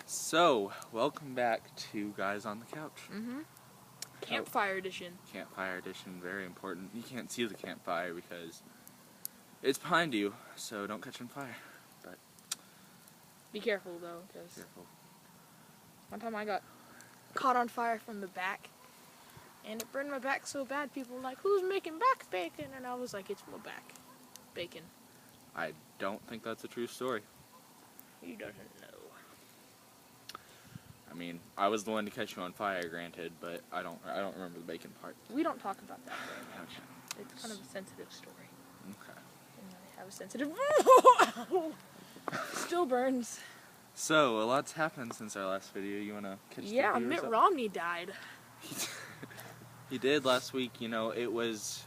So, welcome back to Guys on the Couch. Campfire edition. Campfire edition, very important. You can't see the campfire because it's behind you, so don't catch on fire. But be careful though, because careful. One time I got caught on fire from the back, and it burned my back so bad. People were like, "Who's making back bacon?" And I was like, "It's my back bacon." I don't think that's a true story. You doesn't know. I mean, I was the one to catch you on fire, granted, but I don't remember the bacon part. We don't talk about that very much. Okay. It's kind of a sensitive story. Okay. And I have a sensitive. Still burns. So, a lot's happened since our last video. You wanna catch the Yeah, viewers Mitt up? Romney died. He did last week. You know, it was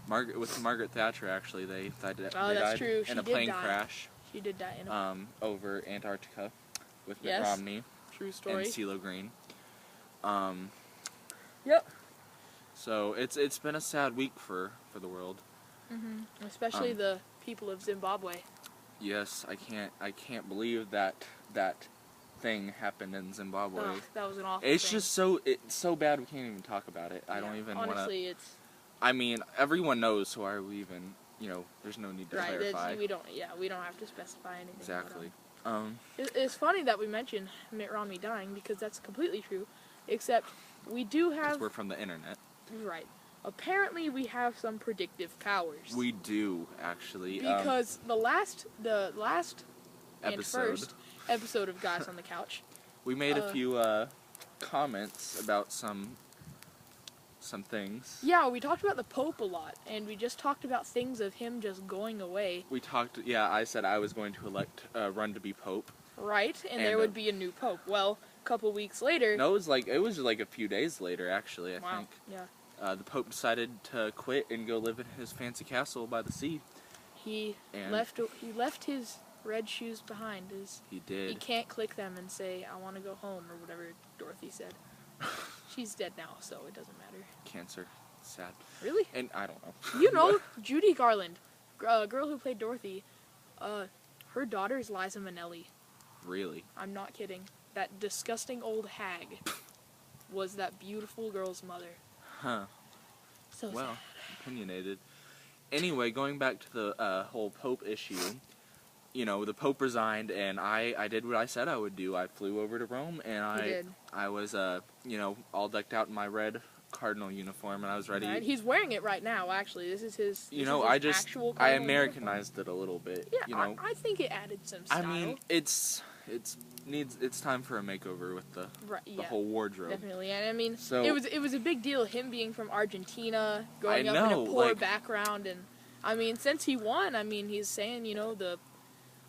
Margaret Thatcher. Actually, they died true. in a plane crash. She did die in a over Antarctica with Mitt Yes. Romney true story. and CeeLo Green. Yep. So it's been a sad week for the world. Especially the people of Zimbabwe. Yes, I can't believe that thing happened in Zimbabwe. Oh, that was an awful It's thing. just so bad we can't even talk about it. I don't even want to. Honestly, it's I mean, everyone knows, so why are we even? You know, there's no need to clarify. we don't have to specify anything. Exactly. It's funny that we mentioned Mitt Romney dying because that's completely true. Except we do have. We're from the internet. Right. Apparently, we have some predictive powers. We do actually. Because the last and episode. first episode of Guys on the Couch, We made a few comments about some things. Yeah, we talked about the Pope a lot, and we just talked about things of him just going away. We talked. Yeah, I said I was going to run to be Pope. Right, and there would be a new Pope. Well, a couple weeks later. No, it was like a few days later, actually. I think. Yeah. The Pope decided to quit and go live in his fancy castle by the sea. He left his red shoes behind. He did. He can't click them and say, "I want to go home," or whatever Dorothy said. She's dead now, so it doesn't matter. Cancer. Sad. Really? And I don't know. You know, Judy Garland, girl who played Dorothy, her daughter is Liza Minnelli. Really? I'm not kidding. That disgusting old hag was that beautiful girl's mother. Huh. So well, sad. opinionated. Anyway, going back to the whole Pope issue, you know, the Pope resigned, and I did what I said I would do. I flew over to Rome, and I was you know, all decked out in my red cardinal uniform, and I was ready. Right. He's wearing it right now. Actually, this is his. You know, actual I cardinal Americanized it a little bit. Yeah, you know, I think it added some style. I mean, it's time for a makeover with the whole wardrobe. Definitely, and I mean, so, it was a big deal. Him being from Argentina, growing up in a poor background, and I mean, since he won, I mean, he's saying, you know,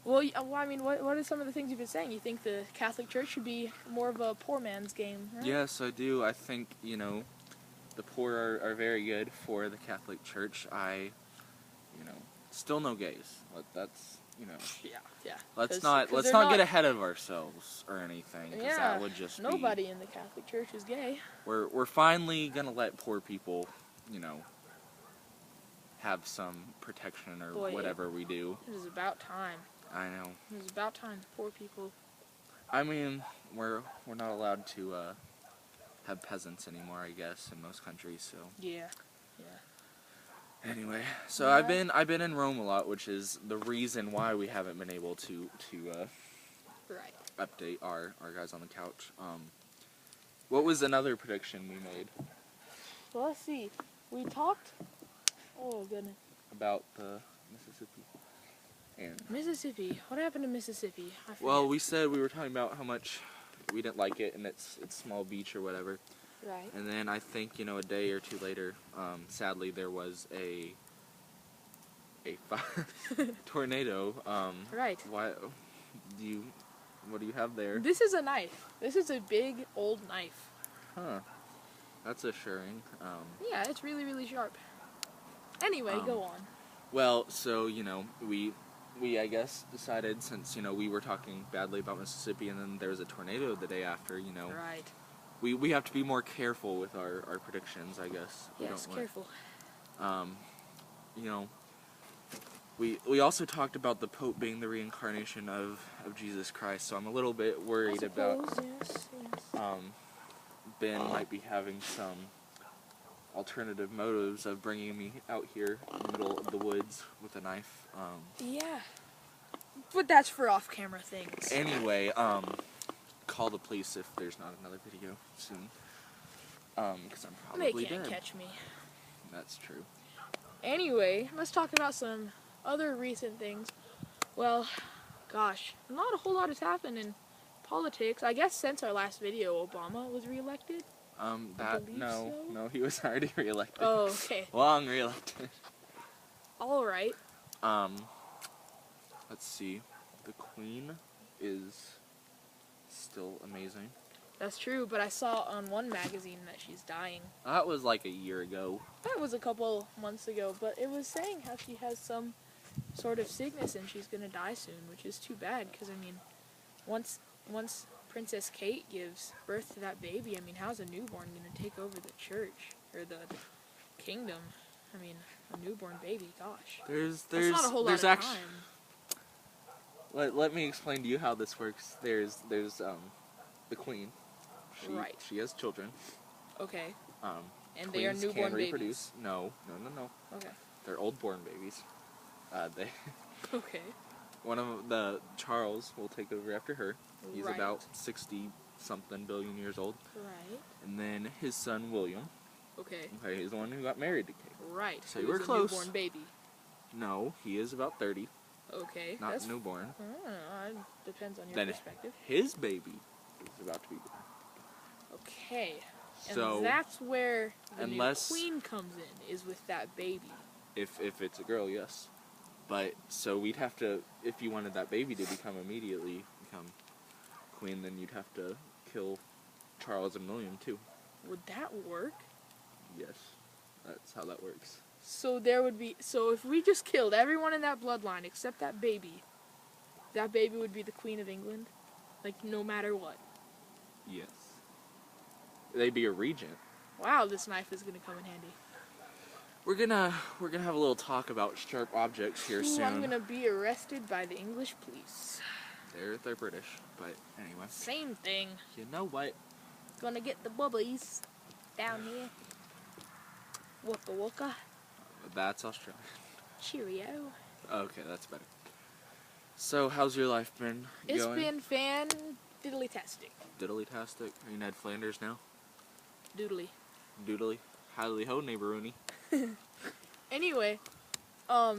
I mean, what are some of the things you've been saying? You think the Catholic Church should be more of a poor man's game, right? Yes, I do. I think, you know, the poor are very good for the Catholic Church. You know, still no gays. That's, you know. Yeah. Let's not get ahead of ourselves or anything, because that would just nobody in the Catholic Church is gay. We're finally gonna let poor people, you know, have some protection or whatever we do. It is about time. I know. It is about time. Poor people. I mean, we're not allowed to have peasants anymore, I guess, in most countries. So. Yeah. Anyway, so I've been in Rome a lot, which is the reason why we haven't been able to update our Guys on the Couch. What was another prediction we made? Well, let's see. We talked. Oh goodness. About the Mississippi. And Mississippi. What happened to Mississippi? I forget. Well, we said we were talking about how much we didn't like it, and it's small beach or whatever. Right. And then I think, you know, a day or two later, sadly there was a tornado. Right. What do you have there? This is a knife. This is a big old knife. Huh. That's assuring. Yeah, it's really, really sharp. Anyway, go on. Well, so, you know, we I guess decided, since, you know, we were talking badly about Mississippi and then there was a tornado the day after, you know. Right. We have to be more careful with our predictions, I guess. Yes, careful. You know, we also talked about the Pope being the reincarnation of Jesus Christ, so I'm a little bit worried about Ben might be having some alternative motives of bringing me out here in the middle of the woods with a knife. Yeah, but that's for off-camera things. Anyway, call the police if there's not another video soon, because I'm probably dead. They can't catch me. That's true. Anyway, let's talk about some other recent things. Well, gosh, not a whole lot has happened in politics. I guess since our last video, Obama was reelected. No, he was already reelected. Oh, okay. Long reelected. All right. Let's see. The Queen is still amazing. That's true, but I saw on one magazine that she's dying. That was like a year ago. That was a couple months ago, but it was saying how she has some sort of sickness and she's gonna die soon, which is too bad, because, I mean, once Princess Kate gives birth to that baby, I mean, how's a newborn gonna take over the church, or the kingdom? I mean, a newborn baby, gosh. That's not a whole lot of time. Let me explain to you how this works. There's the Queen. Right. She has children. Okay. And Queens they are newborn can reproduce. babies. No. Okay. They're old-born babies. Okay. One of the Charles will take over after her. He's Right. about 60-something billion years old. Right. And then his son William. Okay. Okay, he's the one who got married to Kate. Right. So you were close. Newborn baby. No, he is about 30. Okay. Not newborn. Depends on your Then perspective. His baby is about to be born. Okay. And So that's where the new unless Queen comes in, is with that baby. if it's a girl, yes. But so we'd have to, if you wanted that baby to become Queen, then you'd have to kill Charles and William too. Would that work? Yes, that's how that works. So if we just killed everyone in that bloodline except that baby would be the Queen of England? Like, no matter what? Yes. They'd be a regent. Wow, this knife is gonna come in handy. We're gonna have a little talk about sharp objects here soon. I'm gonna be arrested by the English police. They're British, but anyway. Same thing. You know what? Gonna get the bubblies down here. Wooka wooka. That's Australian. Cheerio. Okay, that's better. So, how's your life been going? It's been fan-diddly-tastic. Diddly-tastic? Are you Ned Flanders now? Doodly. Doodly. Howdy ho, neighbor-rooney. Anyway, yeah,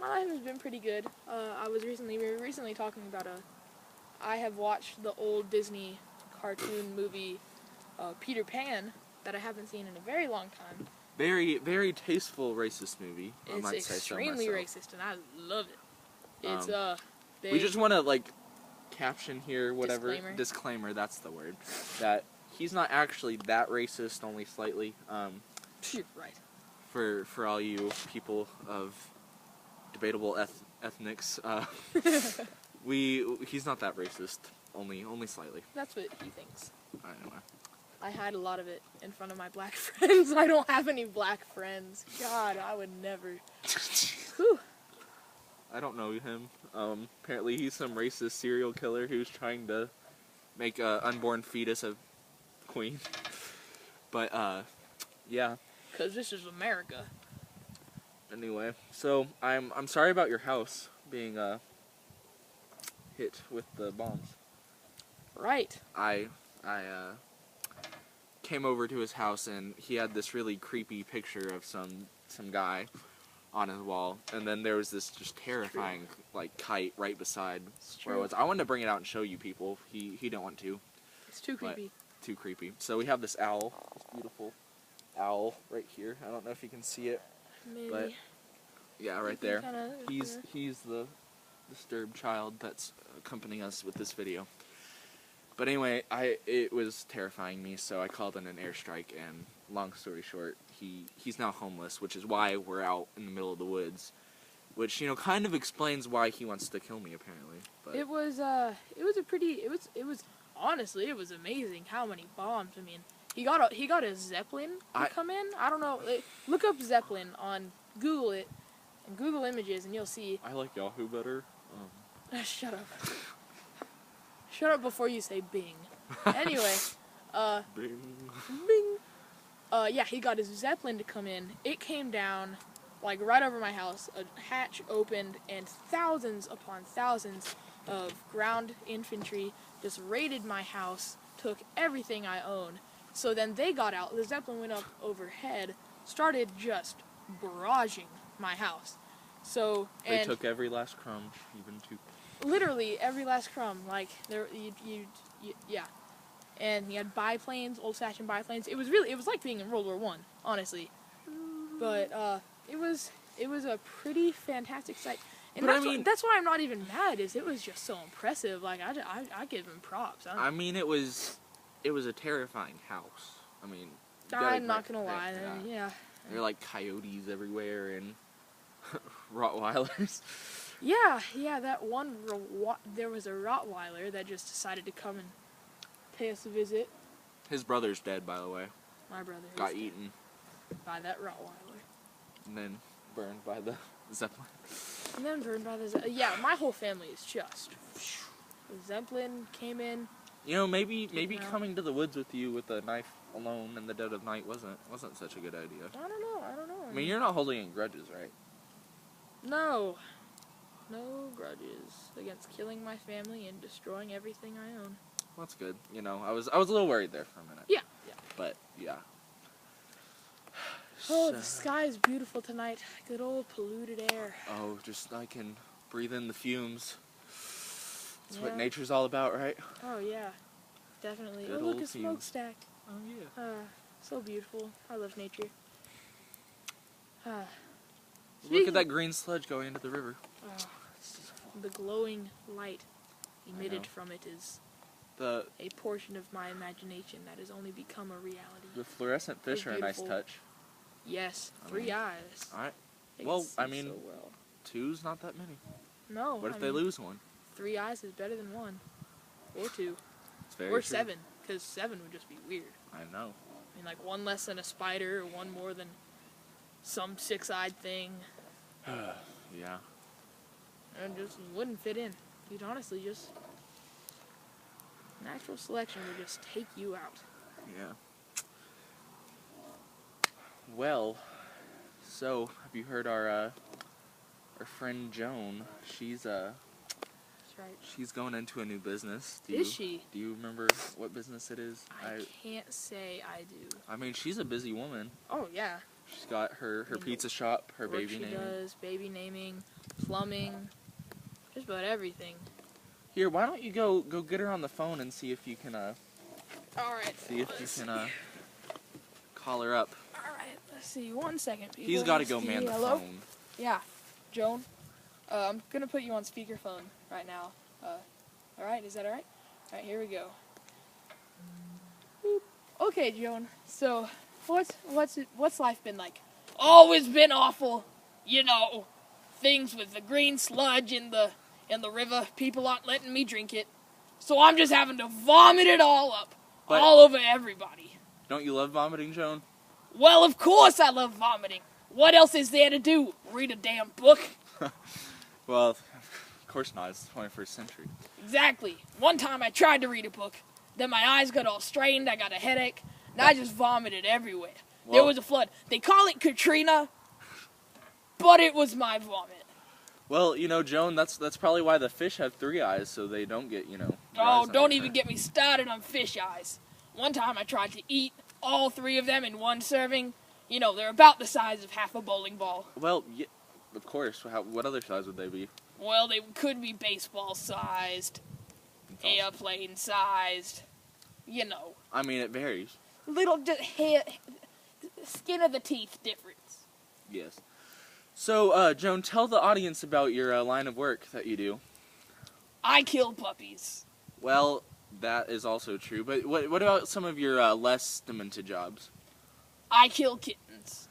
my life has been pretty good. We were recently talking about I have watched the old Disney cartoon movie, Peter Pan, that I haven't seen in a very long time. Very, very tasteful racist movie. It's extremely racist, and I love it. It's big. We just want to caption here, whatever disclaimer. That's the word. That he's not actually that racist, only slightly. You're right. For all you people of debatable ethnics, he's not that racist, only slightly. That's what he thinks. I know. I hide a lot of it in front of my black friends. I don't have any black friends. God, I would never. Whew. I don't know him. Apparently he's some racist serial killer who's trying to make an unborn fetus a queen. But, yeah. Because this is America. Anyway, so I'm sorry about your house being hit with the bombs. Right. I came over to his house and he had this really creepy picture of some guy on his wall, and then there was this just terrifying kite right beside where I was. I wanted to bring it out and show you people. He didn't want to. It's too creepy. Too creepy. So we have this owl, this beautiful owl right here. I don't know if you can see it. Maybe. But yeah, right there. He's the disturbed child that's accompanying us with this video. But anyway, it was terrifying me, so I called in an airstrike, and long story short, he's now homeless, which is why we're out in the middle of the woods, which kind of explains why he wants to kill me apparently. But It was honestly, it was amazing how many bombs. I mean, he got a Zeppelin to come in. I don't know. Look up Zeppelin on Google it, and Google Images, and you'll see. I like Yahoo better. Shut up. Shut up before you say Bing. Anyway, Bing. Bing. Yeah, he got his Zeppelin to come in. It came down, like, right over my house. A hatch opened, and thousands upon thousands of ground infantry just raided my house, took everything I own. So then they got out. The Zeppelin went up overhead, started just barraging my house. So they took every last crumb, even to. Literally every last crumb. Like there, yeah. And you had biplanes, old-fashioned biplanes. It was like being in World War I, honestly. But it was a pretty fantastic sight. And but that's why I'm not even mad. It was just so impressive. Like I give him props. I mean, it was a terrifying house. I mean, I'm not gonna lie. Yeah. There are like coyotes everywhere and Rottweilers. Yeah. That one. There was a Rottweiler that just decided to come and pay us a visit. His brother's dead, by the way. My brother got eaten by that Rottweiler. And then burned by the Zeppelin. And then burned by the Zeppelin. Yeah, my whole family is just. The Zeppelin came in. You know, maybe coming to the woods with you with a knife alone in the dead of night wasn't such a good idea. I don't know. I mean, you're not holding any grudges, right? No grudges against killing my family and destroying everything I own. Well, that's good. You know, I was a little worried there for a minute. Yeah. But yeah. Oh, the sky is beautiful tonight. Good old polluted air. Oh, just I can breathe in the fumes. That's what nature's all about, right? Oh yeah, definitely. Good look, old a smokestack. Oh yeah. So beautiful. I love nature. Look at that green sludge going into the river. The glowing light emitted from it is a portion of my imagination that has only become a reality. The fluorescent fish are a nice touch. Yes, 3 eyes. Alright. Well, I mean, so well. 2's not that many. No. What if they lose one? 3 eyes is better than 1. Or 2. It's very or true. 7, because 7 would just be weird. I know. I mean, like 1 less than a spider, or 1 more than some 6-eyed thing. Yeah. And just wouldn't fit in. You'd honestly just... Natural selection would just take you out. Yeah. Well, so have you heard our friend Joan? She's That's right. She's going into a new business. Is she? Do you remember what business it is? I can't say I do. I mean, she's a busy woman. Oh yeah. She's got her pizza shop, her baby naming. She does baby naming, plumbing, just about everything. Here, why don't you go get her on the phone and see if you can All right. see if you can call her up. All right. Let's see. 1 second, people. He's got to go man the phone. Yeah, Joan. I'm gonna put you on speakerphone right now. All right. Is that all right? All right. Here we go. Boop. Okay, Joan. So, what's life been like? Always been awful. You know, things with the green sludge in the river. People aren't letting me drink it, so I'm just having to vomit it all up, all over everybody. Don't you love vomiting, Joan? Well, of course I love vomiting. What else is there to do? Read a damn book? Well, of course not. It's the 21st century. Exactly. One time I tried to read a book, then my eyes got all strained, I got a headache, and I just vomited everywhere. Well, there was a flood. They call it Katrina, but it was my vomit. Well, you know, Joan, that's probably why the fish have 3 eyes, so they don't get, Oh, don't even get me started on fish eyes. One time I tried to eat all 3 of them in one serving. You know, they're about the size of half a bowling ball. Well, yeah, of course. What other size would they be? Well, they could be baseball-sized, airplane-sized, you know. I mean, it varies. Little hair, skin of the teeth difference. Yes. So, Joan, tell the audience about your line of work that you do. I kill puppies. Well, that is also true. But what about some of your less demented jobs? I kill kittens.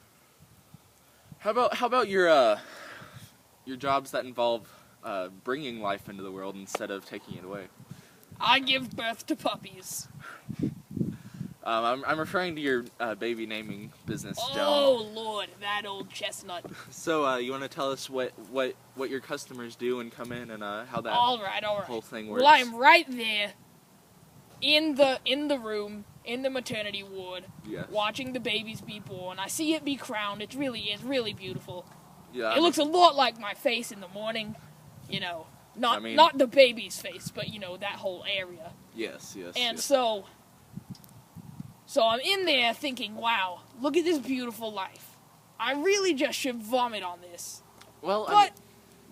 How about your jobs that involve bringing life into the world instead of taking it away? I give birth to puppies. I'm referring to your baby naming business, Joan. Oh Lord, that old chestnut. So you want to tell us what your customers do and come in and how that all right. whole thing works? Well, I'm right there in the room in the maternity ward, yes. watching the babies be born. I see it be crowned. It's really beautiful. Yeah. It looks a lot like my face in the morning. You know, not the baby's face, but you know that whole area. Yes. And so I'm in there thinking, wow, look at this beautiful life. I really just should vomit on this. Well,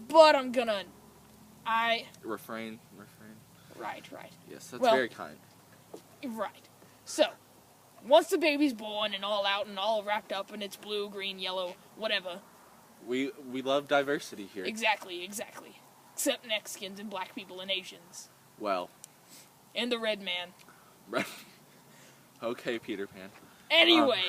but I'm gonna, refrain. Right. Yes, that's very kind. Right. So, once the baby's born and all out and all wrapped up and it's blue, green, yellow, whatever. We love diversity here. Exactly. Except Mexicans and black people and Asians. Well. And the red man. Right. Okay, Peter Pan. Anyway,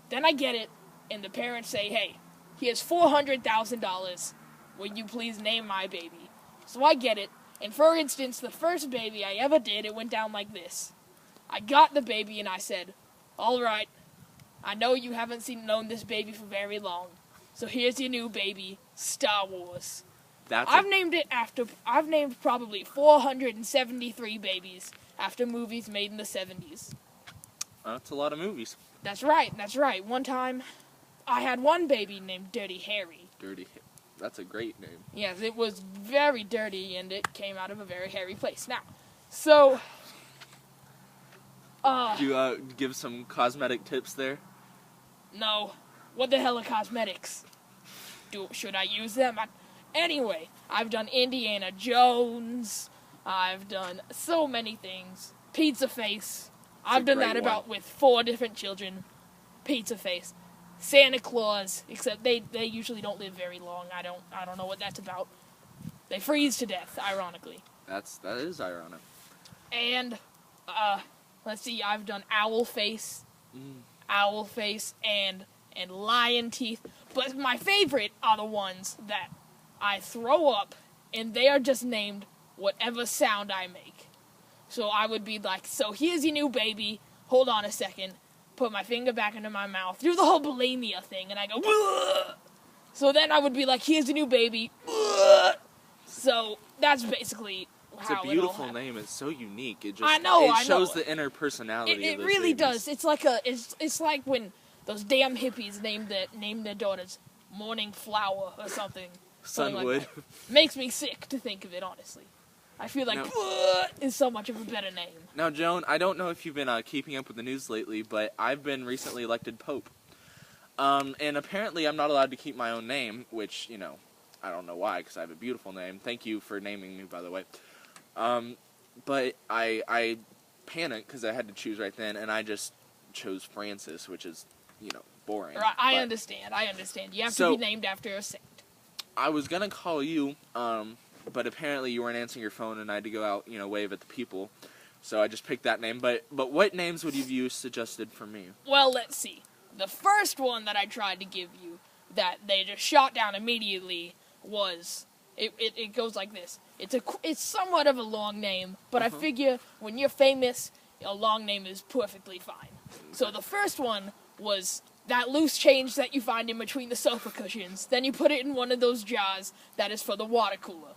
then I get it, and the parents say, hey, here's $400,000. Will you please name my baby? So I get it, and for instance, the first baby I ever did, it went down like this. I got the baby, and I said, all right, I know you haven't known this baby for very long, so here's your new baby, Star Wars. I've named probably 473 babies after movies made in the 70s. That's a lot of movies. That's right. One time, I had one baby named Dirty Harry. That's a great name. Yes, it was very dirty, and it came out of a very hairy place. Now, so... Could you give some cosmetic tips there? No. What the hell are cosmetics? Should I use them? Anyway, I've done Indiana Jones. I've done so many things. Pizza Face. I've done that about with 4 different children. Pizza Face. Santa Claus, except they usually don't live very long. I don't know what that's about. They freeze to death, ironically. That is ironic. And let's see, I've done Owl Face. Owl Face and Lion Teeth. But my favorite are the ones that I throw up and they are just named whatever sound I make. So I would be like, so here's your new baby. Hold on a second. Put my finger back into my mouth. Do the whole bulimia thing. And I go, "Ugh." So then I would be like, here's your new baby. Ugh. So that's basically how it all happened. It's a beautiful name. It's so unique. It just, I know. It shows the inner personality of those really babies. does. It's like it's like when those damn hippies named their daughters Morning Flower or something. Sunwood. Like makes me sick to think of it, honestly. I feel like is so much of a better name. Now, Joan, I don't know if you've been keeping up with the news lately, but I've been recently elected Pope. And apparently I'm not allowed to keep my own name, which, you know, I don't know why, because I have a beautiful name. Thank you for naming me, by the way. But I panicked because I had to choose right then, and I just chose Francis, which is, you know, boring. Right, I understand. You have to be named after a saint. I was going to call you, but apparently you weren't answering your phone, and I had to go out, you know, wave at the people. So I just picked that name. But what names would you suggested for me? Well, let's see. The first one that I tried to give you that they just shot down immediately was it goes like this. It's somewhat of a long name, but I figure when you're famous, a long name is perfectly fine. So the first one was that loose change that you find in between the sofa cushions. Then you put it in one of those jars that is for the water cooler.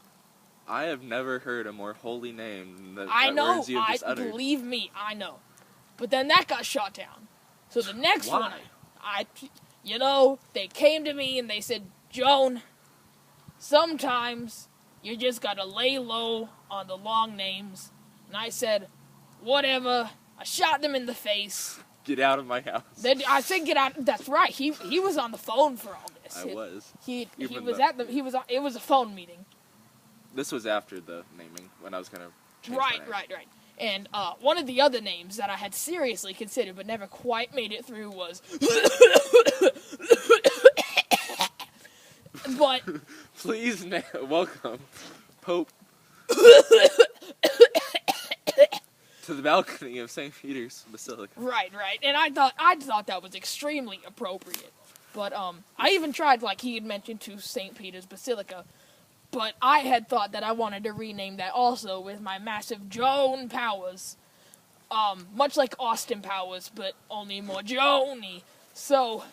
I have never heard a more holy name than I know. Words you have just uttered. Believe me, I know. But then that got shot down. So the next one, they came to me and they said, Joan, sometimes you just gotta lay low on the long names. And I said, whatever. I shot them in the face. Get out of my house. I said, get out. That's right. He was on the phone for all this. It was a phone meeting. This was after the naming, when I was going to change Right. And one of the other names that I had seriously considered but never quite made it through was... but... Please, welcome, Pope, to the balcony of St. Peter's Basilica. Right. And I thought that was extremely appropriate. But I even tried, like he had mentioned, to St. Peter's Basilica. But I had thought that I wanted to rename that also with my massive Joan powers. much like Austin Powers, but only more Joni. So,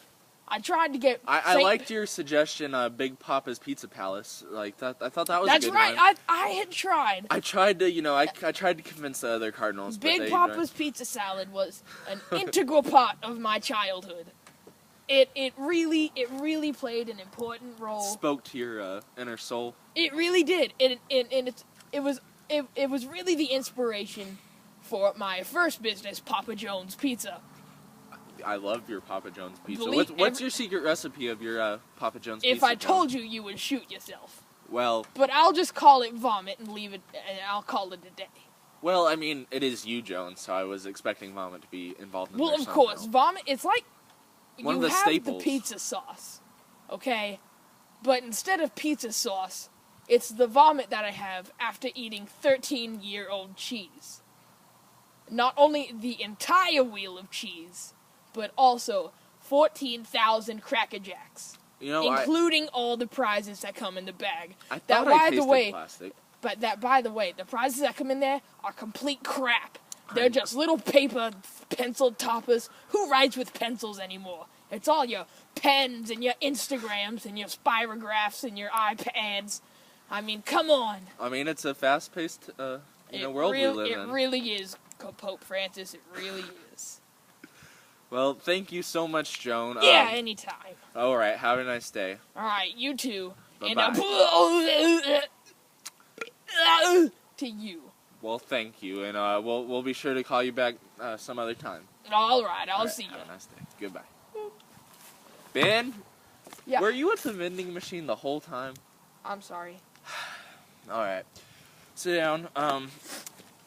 I tried to get... I liked your suggestion, Big Papa's Pizza Palace. Like, that, I thought that was a good one. That's right, I had tried. I tried to, I tried to convince the other Cardinals. Big Papa's Pizza Salad was an integral part of my childhood. It really played an important role. Spoke to your inner soul. It really did. It was really the inspiration for my first business, Papa John's Pizza. I love your Papa John's Pizza. What's your secret recipe of your Papa John's Pizza? If I told you, you would shoot yourself. Well... But I'll just call it vomit and leave it, and I'll call it a day. Well, I mean, it is you, Jones, so I was expecting vomit to be involved in there somehow. Well, of course, vomit, it's like... One of the staples. The pizza sauce, okay? But instead of pizza sauce, it's the vomit that I have after eating 13-year-old cheese. Not only the entire wheel of cheese, but also 14,000 Cracker Jacks, including all the prizes that come in the bag. I thought I tasted plastic. But by the way, the prizes that come in there are complete crap. They're just little paper pencil toppers. Who writes with pencils anymore? It's all your pens and your Instagrams and your spirographs and your iPads. I mean, come on. I mean, it's a fast-paced world we live in. It really is, Pope Francis. It really is. Well, thank you so much, Joan. Yeah, anytime. All right, have a nice day. All right, you too. Bye-bye. And to you. Well, thank you, and we'll be sure to call you back some other time. All right, I'll see you. Have a nice day. Goodbye. Ben? Yeah. Were you at the vending machine the whole time? I'm sorry. All right. Sit down.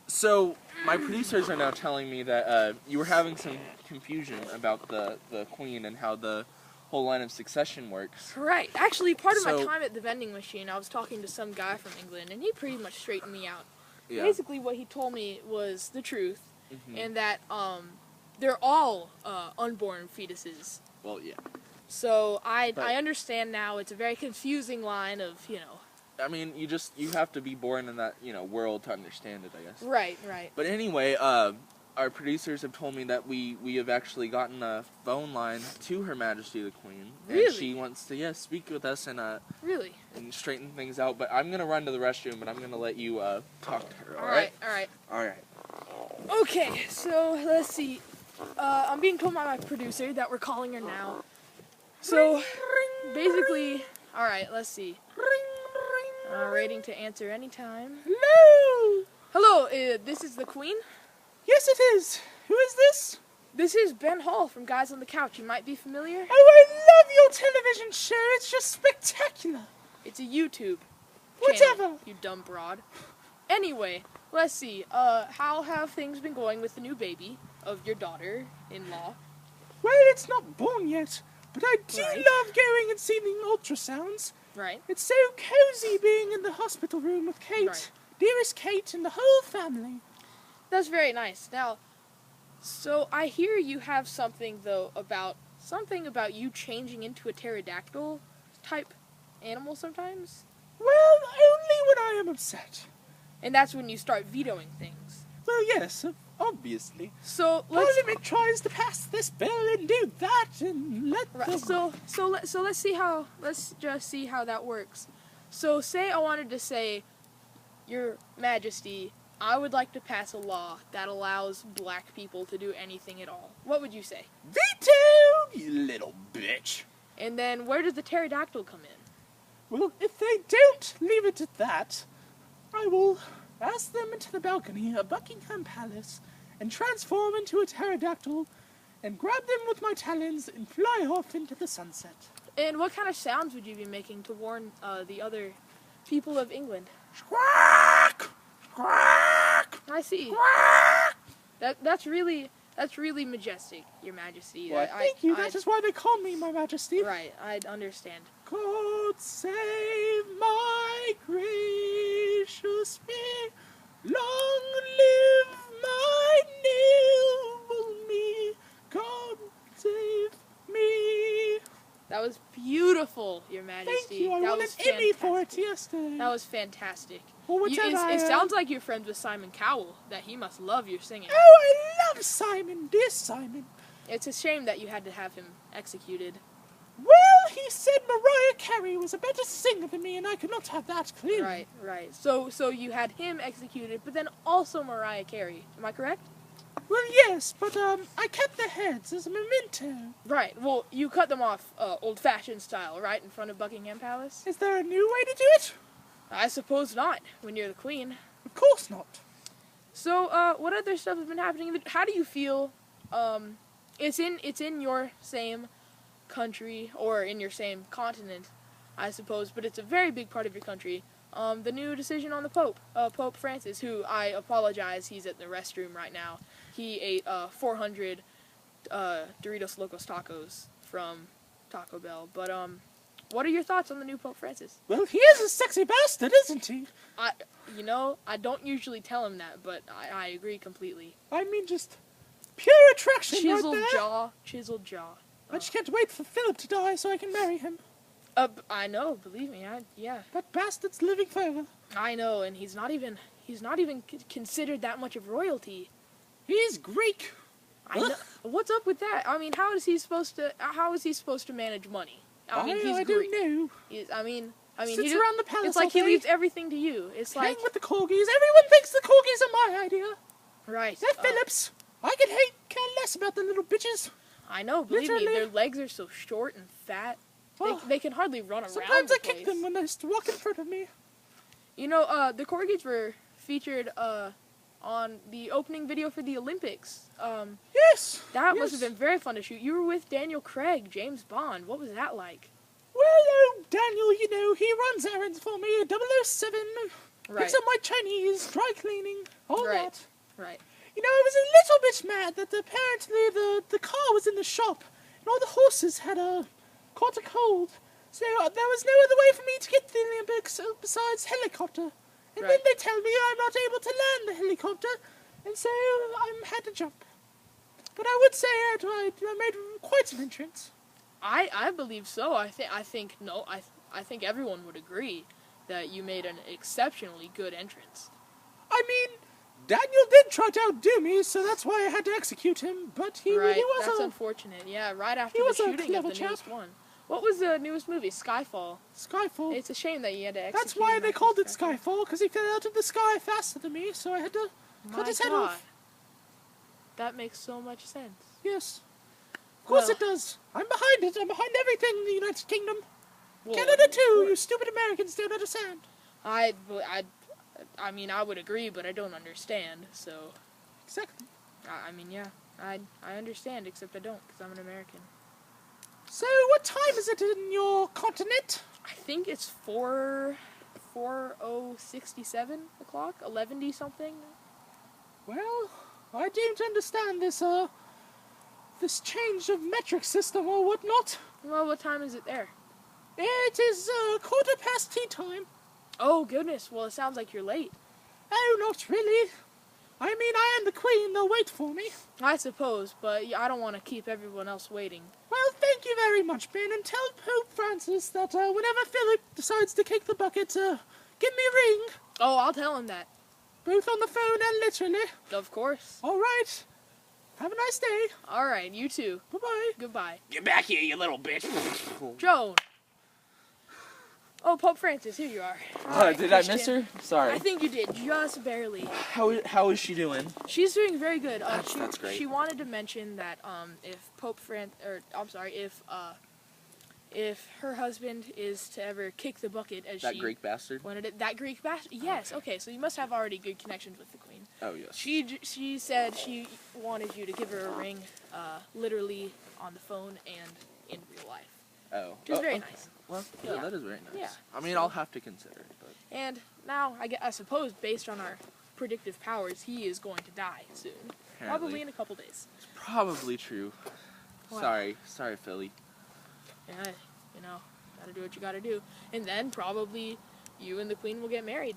So my producers are now telling me that you were having some confusion about the Queen and how the whole line of succession works. Right. Actually, part of my time at the vending machine, I was talking to some guy from England, and he pretty much straightened me out. Yeah. Basically, what he told me was the truth, and that they're all unborn fetuses. Well, yeah. So I understand now. It's a very confusing line of, I mean, you have to be born in that, world to understand it, I guess. Right. But anyway, our producers have told me that we have actually gotten a phone line to Her Majesty the Queen. Really? And she wants to, speak with us and really? And straighten things out. But I'm going to run to the restroom, and I'm going to let you talk to her, all right? All right. Okay, so let's see. I'm being told by my producer that we're calling her now. So, basically, all right, let's see. Rating to answer anytime. Hello! Hello, this is the Queen? Yes, it is. Who is this? This is Ben Hall from Guys on the Couch. You might be familiar. Oh, I love your television show. It's just spectacular. It's a YouTube Whatever. channel, you dumb broad. Anyway, let's see. How have things been going with the new baby of your daughter-in-law? Well, it's not born yet, but I do love going and seeing the ultrasounds. Right. It's so cozy being in the hospital room with Kate, dearest Kate, and the whole family. That's very nice. Now, so I hear you have something about you changing into a pterodactyl type animal sometimes? Well, only when I am upset. And that's when you start vetoing things. Well, yes, obviously. So Parliament tries to pass this bill and do that and let them... Let's just see how that works. So say I wanted to say, Your Majesty, I would like to pass a law that allows black people to do anything at all. What would you say? Veto, you little bitch. And then where does the pterodactyl come in? Well, if they don't leave it at that, I will ask them into the balcony of Buckingham Palace and transform into a pterodactyl and grab them with my talons and fly off into the sunset. And what kind of sounds would you be making to warn the other people of England? Squawk! Squawk! I see. Squawk! That's really majestic, Your Majesty. Well, thank you. That is why they call me My Majesty. Right, I understand. God save my gracious me. Long live my noble me. God save me. That was beautiful, Your Majesty. Thank you. I won an Emmy for it yesterday. That was fantastic. or whatever. It sounds like you're friends with Simon Cowell, that he must love your singing. Oh, I love Simon, dear Simon. It's a shame that you had to have him executed. Well, he said Mariah Carey was a better singer than me, and I could not have that, clearly. Right. So you had him executed, but then also Mariah Carey. Am I correct? Well, yes, but, I kept their heads as a memento. Right. Well, you cut them off old-fashioned style, right, in front of Buckingham Palace? Is there a new way to do it? I suppose not, when you're the Queen. Of course not. So, what other stuff has been happening? How do you feel, it's in your same country, or in your same continent, I suppose, but it's a very big part of your country. The new decision on the Pope, Pope Francis, who, I apologize, he's at the restroom right now. He ate 400 Doritos Locos Tacos from Taco Bell. But what are your thoughts on the new Pope Francis? Well, he is a sexy bastard, isn't he? I don't usually tell him that, but I agree completely. I mean, just pure attraction Chiseled right there. jaw, chiseled jaw. I just can't wait for Philip to die so I can marry him. I know, believe me, yeah. That bastard's living forever. I know, and he's not even considered that much of royalty. He's Greek. I know. What's up with that? I mean, how is he supposed to manage money? I mean, he's Greek. Don't know. I mean, Sits around the palace it's like all he day. leaves everything to you. It's Hang like with the corgis. Everyone thinks the corgis are my idea. right. They're Philip's. I could care less about the little bitches. I know. Believe me, Literally. their legs are so short and fat. Oh, They can hardly run around. sometimes the I kick place. them when they walk in front of me. You know, the corgis were featured on the opening video for the Olympics. Yes. That yes. must have been very fun to shoot. You were with Daniel Craig, James Bond. What was that like? Well, oh, Daniel, you know, he runs errands for me. 007. Right. Picks up my Chinese, dry cleaning, all Right. that. Right. You know, I was a little bit mad that apparently the car was in the shop and all the horses had caught a cold. So there was no other way for me to get to the Olympics besides helicopter. And then Right. they tell me I'm not able to land the helicopter, and so I had to jump. But I would say I made quite an entrance. I believe so. I think everyone would agree that you made an exceptionally good entrance. I mean, Daniel did try to outdo me, so that's why I had to execute him. But he was That's unfortunate. Yeah, right after he the was a shooting of clever the chap. newest one. What was the newest movie? Skyfall. Skyfall. It's a shame that you had to execute That's why him they after called it Skyfall, because he fell out of the sky faster than me, so I had to cut My his head God. off. That makes so much sense. Yes. Of course Well- it does. I'm behind it. I'm behind everything in the United Kingdom. Well, Canada too. of You course. stupid Americans don't understand. I mean, I would agree, but I don't understand. So, Exactly. I mean, yeah, I understand, except I don't, because I'm an American. So, what time is it in your continent? I think it's 4:67 o'clock, 11 something. Well, I don't understand this this change of metric system or whatnot. Well, what time is it there? It is 1/4 tea time. Oh goodness. Well, it sounds like you're late. Oh, not really. I mean, I am the queen. They'll wait for me. I suppose, but I don't want to keep everyone else waiting. Well, thank you very much, Ben, and tell Pope Francis that whenever Philip decides to kick the bucket, give me a ring. Oh, I'll tell him that. Both on the phone and literally. Of course. All right. Have a nice day. All right, you too. Bye-bye. Goodbye. Get back here, you little bitch. Joan. Oh, Pope Francis, here you are. All right, Did I miss Christian. her? Sorry. I think you did, just barely. How is she doing? She's doing very good. That's great. She wanted to mention that if her husband is to ever kick the bucket, as That she Greek bastard? wanted it, that Greek bastard. Yes. Okay. So you must have already good connections with the Queen. Oh, yes. She said she wanted you to give her a ring, literally on the phone and in real life. Oh. Which is very okay. nice. Well, yeah, Yeah. that is very nice. Yeah. I mean, I'll have to consider it, but... And now, I suppose, based on our predictive powers, he is going to die soon. Probably Apparently. in a couple days. It's probably true. What? Sorry, Philly. Yeah, gotta do what you gotta do. And then, probably, you and the Queen will get married.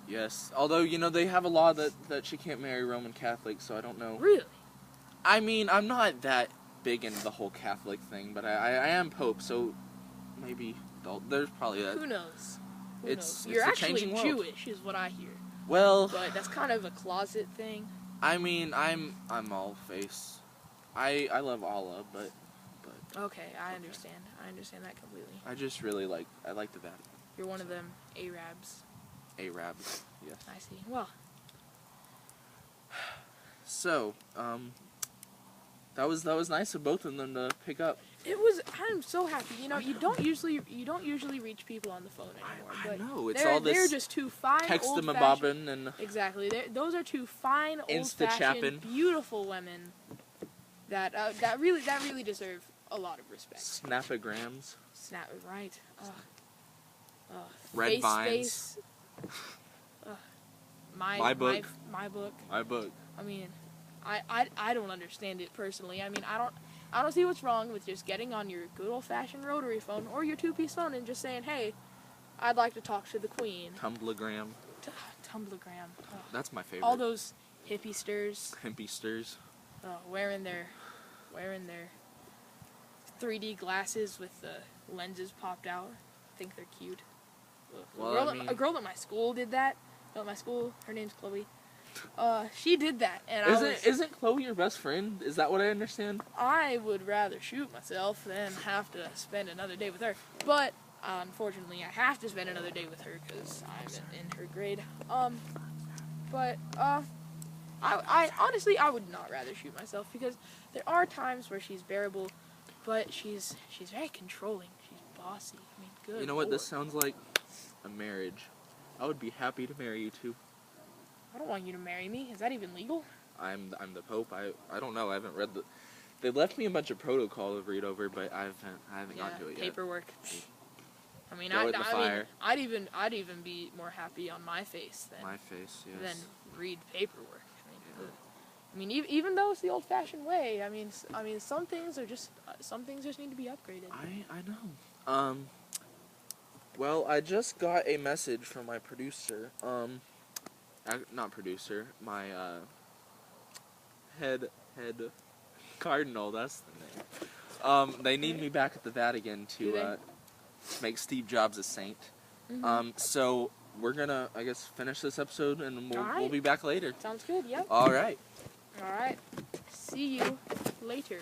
Yes. Although, they have a law that she can't marry Roman Catholics, so I don't know. Really? I mean, I'm not that big into the whole Catholic thing, but I am Pope, so maybe there's probably that. Who knows? It's You're a actually changing world. Jewish, is what I hear. Well, but that's kind of a closet thing. I mean, I'm all face. I love Allah, but. Okay, I understand. I understand that completely. I just really like the Vatican. You're one of them Arabs. Arabs, yes. I see. Well. So, that was nice of both of them to pick up. It was. I'm so happy. You know, you don't usually reach people on the phone anymore. I but know it's all this. They're just two fine text them a old-fashioned. bobbin and Exactly. Those are two fine, old-fashioned, beautiful women. That really deserve a lot of respect. Snapograms. Right. Red vines. My book. My book. I mean, I don't understand it personally. I mean, I don't see what's wrong with just getting on your good old-fashioned rotary phone or your two-piece phone and just saying, "Hey, I'd like to talk to the Queen." Tumblegram. Tumblegram. That's my favorite. All those hippiesters. Wearing their 3D glasses with the lenses popped out. I think they're cute. Well, a girl at my school did that. At my school, her name's Chloe. She did that, and isn't Chloe your best friend? Is that what I understand? I would rather shoot myself than have to spend another day with her. But unfortunately, I have to spend another day with her because I'm in her grade. I honestly would not rather shoot myself because there are times where she's bearable, but she's very controlling. She's bossy. I mean, good. You know what Lord. this sounds like? A marriage. I would be happy to marry you too. I don't want you to marry me. Is that even legal? I'm the Pope. I don't know. I haven't read the. They left me a bunch of protocol to read over, but I haven't gotten to it yet. Paperwork. I mean, I'd even be more happy on my face than read paperwork. I mean, even though it's the old-fashioned way, I mean, some things just need to be upgraded. I know. Well, I just got a message from my producer. Not producer, my head cardinal. That's the name. They need me back at the Vatican to make Steve Jobs a saint. Mm-hmm. So we're gonna, I guess, finish this episode, and we'll be back later. Sounds good. Yep. All right. See you later.